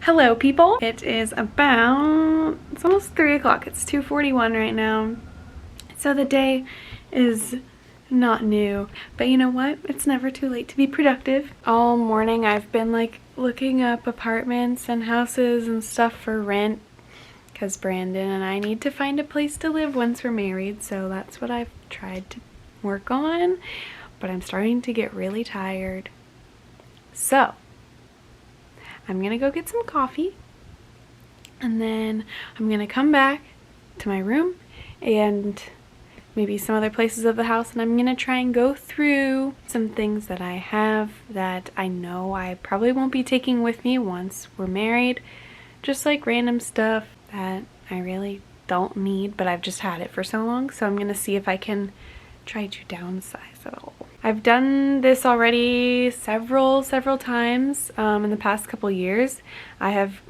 Hello people. It is it's almost 3 o'clock. It's 2:41 right now. So the day is not new, but you know what? It's never too late to be productive. All morning I've been like looking up apartments and houses and stuff for rent because Brandon and I need to find a place to live once we're married. So that's what I've tried to work on, but I'm starting to get really tired. So I'm gonna go get some coffee and then I'm gonna come back to my room and maybe some other places of the house, and I'm gonna try and go through some things that I have that I know I probably won't be taking with me once we're married. Just like random stuff that I really don't need, but I've just had it for so long. So I'm gonna see if I can try to downsize it all. I've done this already several times in the past couple years. I have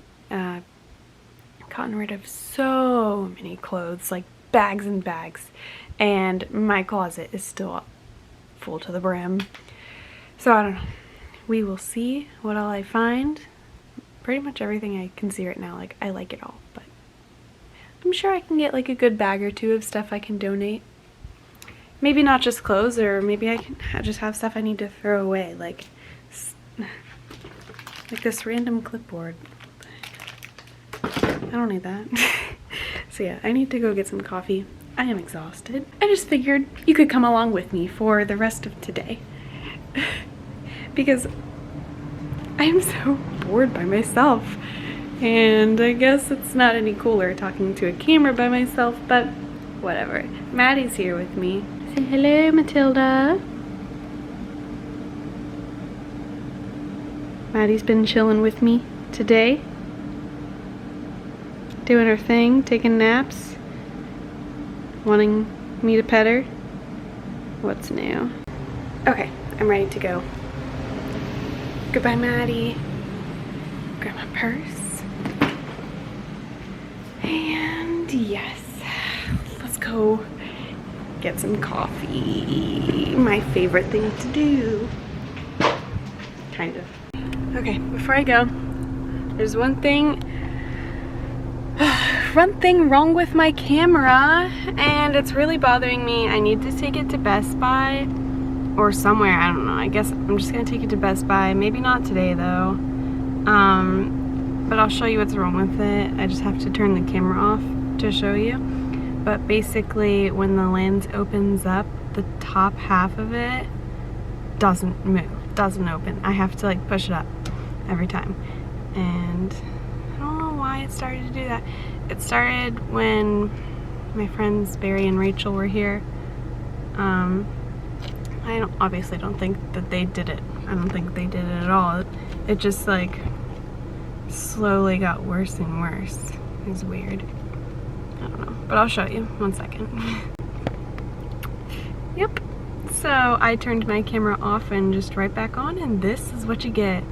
gotten rid of so many clothes, like bags and bags, and my closet is still full to the brim. So I don't know. We will see what all I find. Pretty much everything I can see right now, like I like it all, but I'm sure I can get like a good bag or two of stuff I can donate. Maybe not just clothes, or maybe I can just have stuff I need to throw away, like this random clipboard. I don't need that. So yeah, I need to go get some coffee. I am exhausted. I just figured you could come along with me for the rest of today because I am so bored by myself, and I guess it's not any cooler talking to a camera by myself, but whatever. Maddie's here with me. Say hello, Matilda. Maddie's been chilling with me today, doing her thing, taking naps, wanting me to pet her. What's new? Okay, I'm ready to go. Goodbye, Maddie. Grab my purse. And yes, let's go get some coffee. My favorite thing to do. Kind of. Okay, before I go, there's one thing wrong with my camera, and it's really bothering me. I need to take it to Best Buy or somewhere, I don't know. I guess I'm just gonna take it to Best Buy. Maybe not today though. But I'll show you what's wrong with it. I just have to turn the camera off to show you. But basically, when the lens opens up, the top half of it doesn't move, doesn't open. I have to like push it up every time. And I don't know why it started to do that. It started when my friends Barry and Rachel were here. I obviously don't think that they did it. I don't think they did it at all. It just like slowly got worse and worse. It was weird. I don't know, but I'll show you. 1 second. Yep. So I turned my camera off and just right back on, and this is what you get.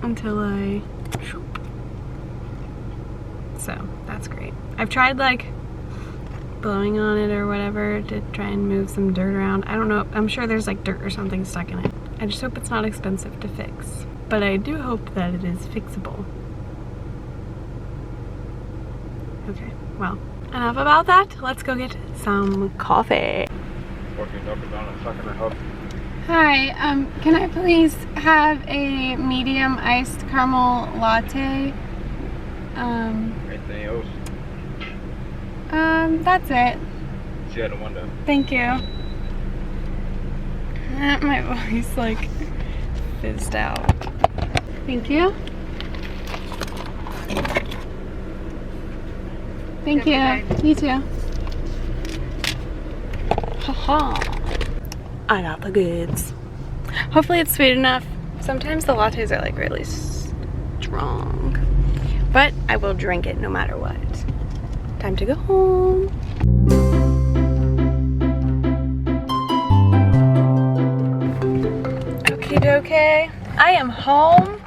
Until I... So that's great. I've tried like blowing on it or whatever to try and move some dirt around. I don't know. I'm sure there's like dirt or something stuck in it. I just hope it's not expensive to fix. But I do hope that it is fixable. Okay, well, enough about that. Let's go get some coffee. Hi, can I please have a medium iced caramel latte? Anything else? That's it. See you at the window. Thank you. My voice like fizzed out. Thank you. Thank you. You too. Haha. I got the goods. Hopefully it's sweet enough. Sometimes the lattes are like really strong, but I will drink it no matter what. Time to go home. Okie dokie. I am home.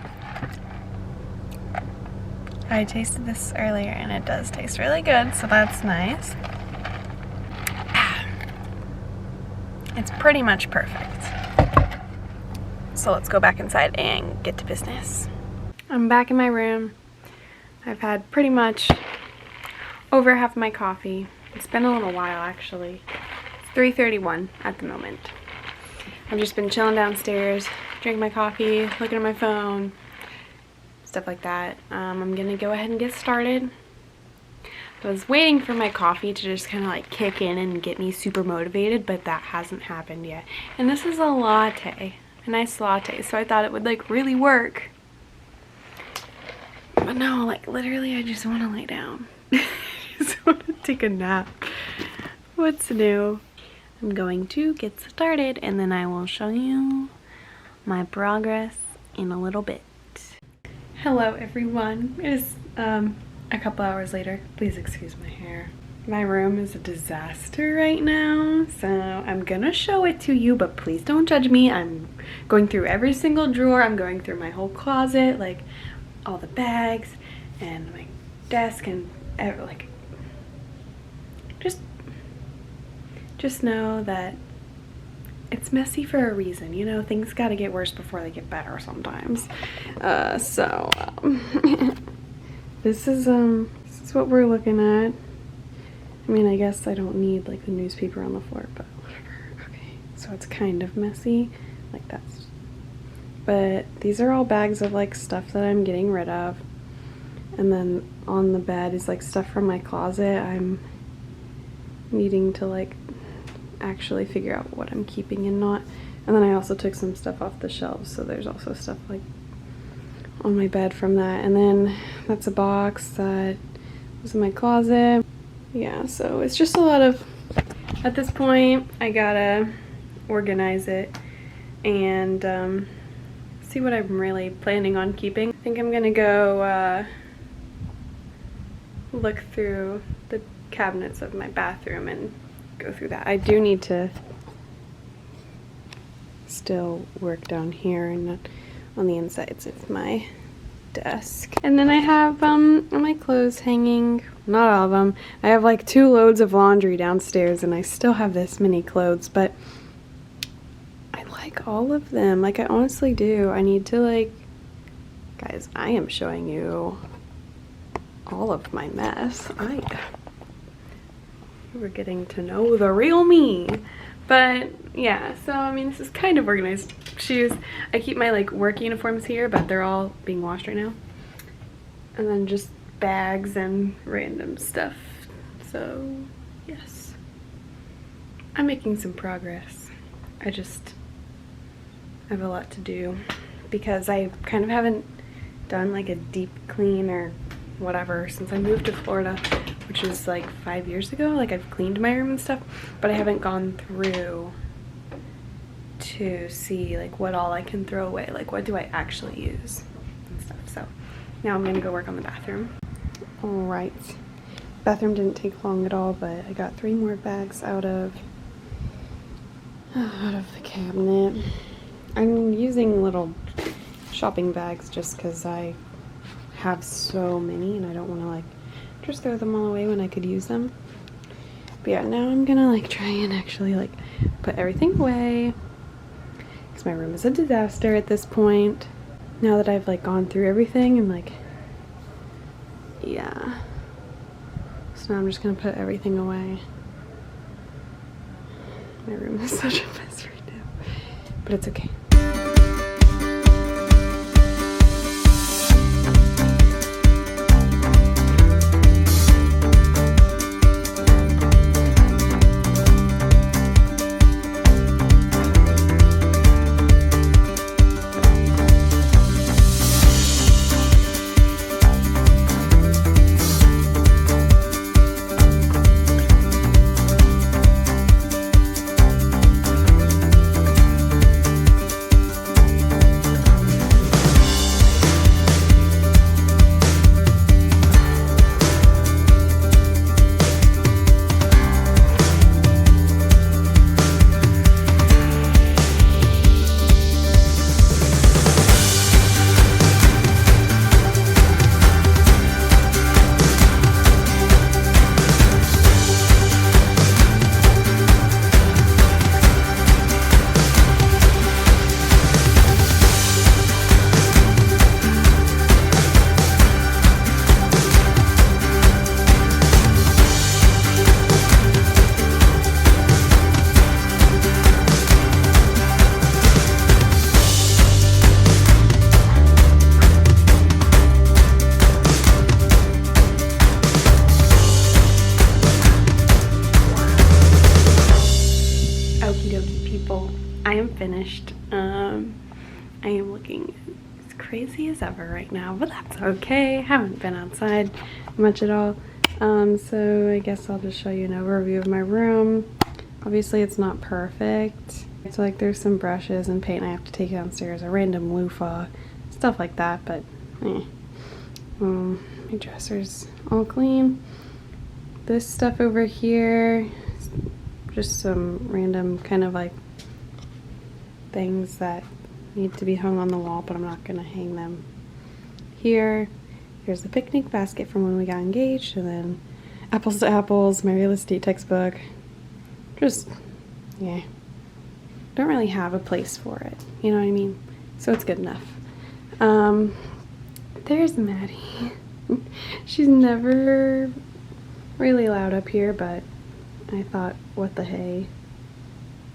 I tasted this earlier and it does taste really good, so that's nice. It's pretty much perfect. So let's go back inside and get to business. I'm back in my room. I've had pretty much over half my coffee. It's been a little while actually. It's 3:31 at the moment. I've just been chilling downstairs, drinking my coffee, looking at my phone, stuff like that. I'm gonna go ahead and get started. I was waiting for my coffee to just kind of like kick in and get me super motivated, but that hasn't happened yet. And this is a latte, a nice latte, so I thought it would like really work. But no, like literally I just want to lay down. I just want to take a nap. What's new? I'm going to get started and then I will show you my progress in a little bit. Hello everyone. It is a couple hours later. Please excuse my hair. My room is a disaster right now, so I'm gonna show it to you, but please don't judge me. I'm going through every single drawer. I'm going through my whole closet, like all the bags and my desk and like just know that it's messy for a reason, you know. Things gotta get worse before they get better sometimes. This is what we're looking at. I mean, I guess I don't need like the newspaper on the floor, but whatever. Okay, so it's kind of messy, like that's. But these are all bags of like stuff that I'm getting rid of, and then on the bed is like stuff from my closet. I'm needing to like actually figure out what I'm keeping and not. And then I also took some stuff off the shelves, so there's also stuff like on my bed from that. And then that's a box that was in my closet. Yeah, so it's just a lot of, at this point I gotta organize it and see what I'm really planning on keeping. I think I'm gonna go look through the cabinets of my bathroom and go through that. I do need to still work down here and on the insides of my desk. And then I have my clothes hanging. Not all of them. I have like 2 loads of laundry downstairs and I still have this many clothes, but I like all of them. Like I honestly do. I need to like, guys, I am showing you all of my mess. We're getting to know the real me. But yeah, so I mean this is kind of organized. Shoes, I keep my like work uniforms here, but they're all being washed right now. And then just bags and random stuff. So yes, I'm making some progress. I have a lot to do because I kind of haven't done like a deep clean or whatever since I moved to Florida, which is like 5 years ago. Like I've cleaned my room and stuff, but I haven't gone through to see like what all I can throw away, like what do I actually use and stuff. So now I'm gonna go work on the bathroom. All right, bathroom didn't take long at all, but I got 3 more bags out of the cabinet. I'm using little shopping bags just because I have so many and I don't want to like just throw them all away when I could use them. But yeah, now I'm gonna like try and actually like put everything away because my room is a disaster at this point. Now that I've like gone through everything and like, yeah. So now I'm just gonna put everything away. My room is such a mess right now, but it's okay. I am looking as crazy as ever right now, but that's okay. Haven't been outside much at all. So I guess I'll just show you an overview of my room. Obviously it's not perfect. So like there's some brushes and paint I have to take downstairs, a random loofah, stuff like that, but my dresser's all clean. This stuff over here, just some random kind of like things that need to be hung on the wall, but I'm not gonna hang them here. Here's the picnic basket from when we got engaged, and then Apples to Apples, my real estate textbook. Just, yeah. Don't really have a place for it, you know what I mean? So it's good enough. There's Maddie. She's never really loud up here, but I thought, what the hey.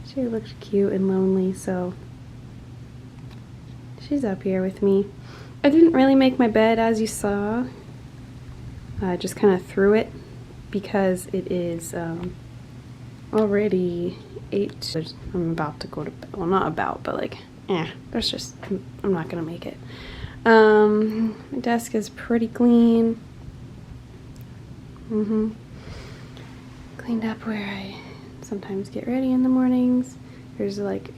She looks cute and lonely, so she's up here with me. I didn't really make my bed, as you saw. I just kind of threw it because it is already 8. I'm about to go to bed. Well, not about, but like, there's just, I'm not gonna make it. My desk is pretty clean. Cleaned up where I sometimes get ready in the mornings. There's like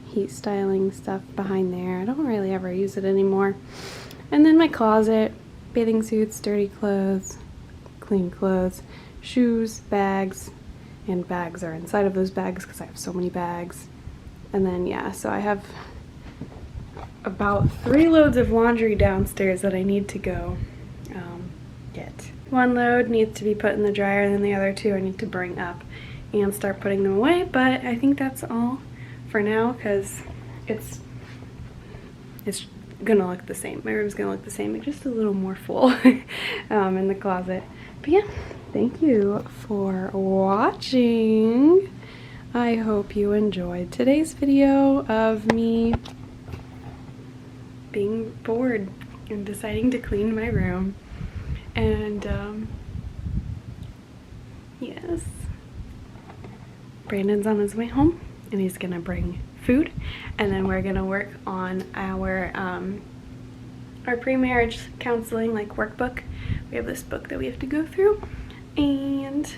heat styling stuff behind there. I don't really ever use it anymore. And then my closet, bathing suits, dirty clothes, clean clothes, shoes, bags, and bags are inside of those bags because I have so many bags. And then yeah, so I have about 3 loads of laundry downstairs that I need to go get. 1 load needs to be put in the dryer, and then the other 2 I need to bring up and start putting them away, but I think that's all for now because it's gonna look the same. My room's gonna look the same, just a little more full in the closet. But yeah, thank you for watching. I hope you enjoyed today's video of me being bored and deciding to clean my room. And yes, Brandon's on his way home and he's gonna bring food, and then we're gonna work on our pre-marriage counseling like workbook. We have this book that we have to go through, and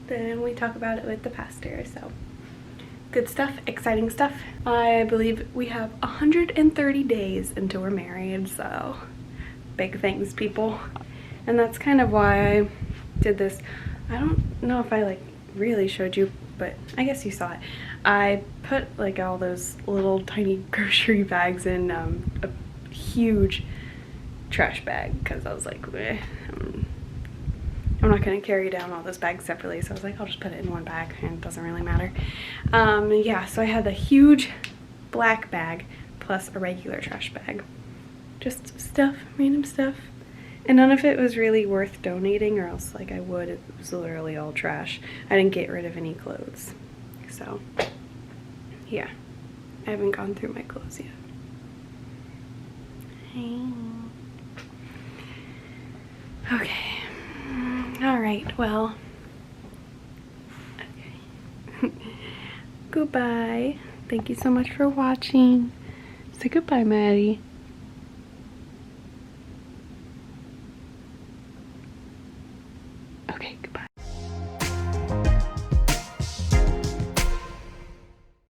then we talk about it with the pastor. So good stuff, exciting stuff. I believe we have 130 days until we're married, so big things, people. And that's kind of why I did this. I don't know if I like really showed you, but I guess you saw it. I put like all those little tiny grocery bags in a huge trash bag because I was like, I'm not gonna carry down all those bags separately, so I was like, I'll just put it in one bag and it doesn't really matter. Yeah, so I had the huge black bag plus a regular trash bag. Just stuff, random stuff. And none of it was really worth donating, or else like I would. It was literally all trash. I didn't get rid of any clothes. So yeah, I haven't gone through my clothes yet. Okay. All right, well, okay. Goodbye. Thank you so much for watching. Say goodbye, Maddie. Okay, goodbye.